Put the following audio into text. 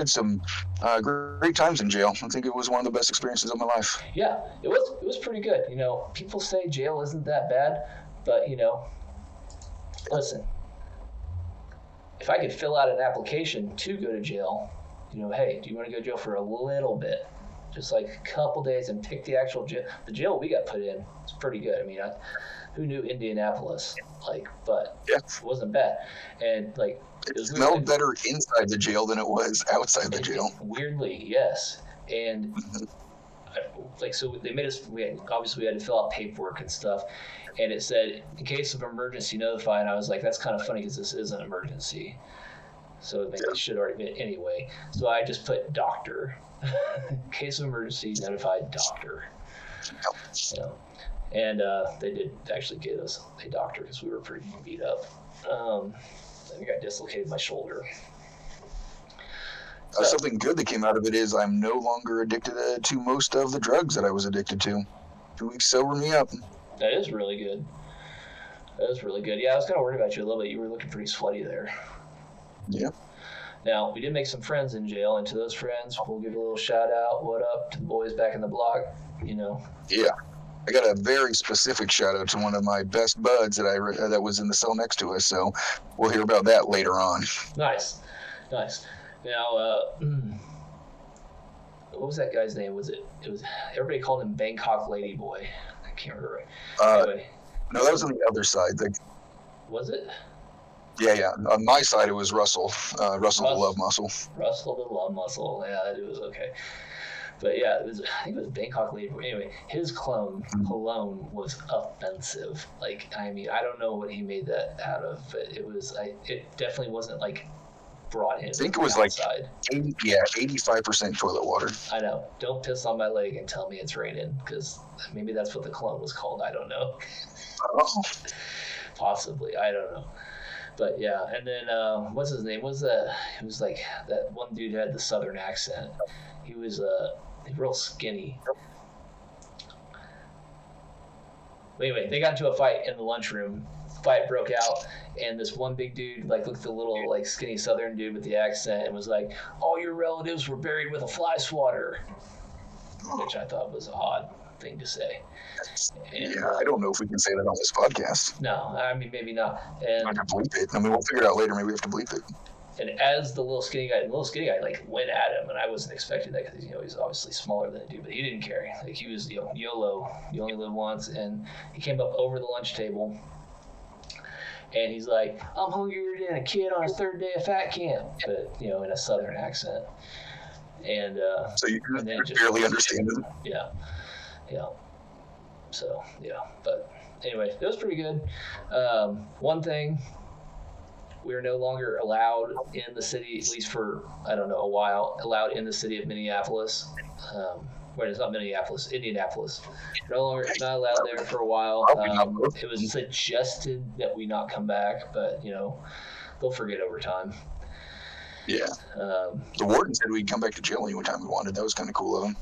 had some great times in jail. I think it was one of the best experiences of my life. Yeah, it was pretty good. People say jail isn't that bad, but listen, if I could fill out an application to go to jail, hey, do you want to go to jail for a little bit? Just like a couple days and pick the actual jail. The jail we got put in was pretty good. I mean, who knew Indianapolis? But it wasn't bad. And it smelled better inside the jail than it was outside the jail. Weirdly, yes. And so they made us. Obviously we had to fill out paperwork and stuff. And it said, in case of emergency, notify. And I was like, that's kind of funny because this is an emergency. So maybe it should already be anyway. So I just put doctor. In case of emergency, notify doctor. And they did actually get us a doctor because we were pretty beat up. I think I dislocated my shoulder. Something good that came out of it is I'm no longer addicted to most of the drugs that I was addicted to. 2 weeks sober me up. That is really good. Yeah, I was kind of worried about you a little bit. You were looking pretty sweaty there. Yeah. Now, we did make some friends in jail, and to those friends, we'll give a little shout out. What up to the boys back in the block, Yeah. I got a very specific shout out to one of my best buds that was in the cell next to us, so we'll hear about that later on. Nice. Now, what was that guy's name? It was everybody called him Bangkok Lady Boy. I can't remember. Anyway, no, that was on the other side. Was it? Yeah. On my side, it was Russell. Russell the Love Muscle. Russell the Love Muscle. Yeah, it was okay. But yeah, I think it was Bangkok Lady Boy. Anyway, his cologne was offensive. I don't know what he made that out of, but it definitely wasn't brought in. I think it was outside. 85% toilet water. I know. Don't piss on my leg and tell me it's raining, because maybe that's what the cologne was called. I don't know. Oh. Possibly. I don't know. But yeah, and then what's his name? It was that one dude who had the southern accent. He was real skinny. Anyway, they got into a fight in the lunchroom. Fight broke out, and this one big dude looked at the little skinny southern dude with the accent and was like, all your relatives were buried with a fly swatter, which I thought was an odd thing to say. And, I don't know if we can say that on this podcast. No, I mean, maybe not. And I'm not gonna bleep it. I mean, we'll figure it out later. Maybe we have to bleep it. And as the little skinny guy went at him, and I wasn't expecting that because he's obviously smaller than the dude, but he didn't care. He was YOLO, you only live once, and he came up over the lunch table, and he's like, I'm hungrier than a kid on his third day of fat camp, but in a southern accent. And so you barely understand it. Yeah. So yeah, but anyway, it was pretty good. One thing. We're no longer allowed in the city, at least for, a while, allowed in the city of Minneapolis. It's not Minneapolis, Indianapolis. No longer not allowed there for a while. It was suggested that we not come back, but, they'll forget over time. Yeah. The warden said we could come back to jail anytime we wanted. That was kind of cool of him.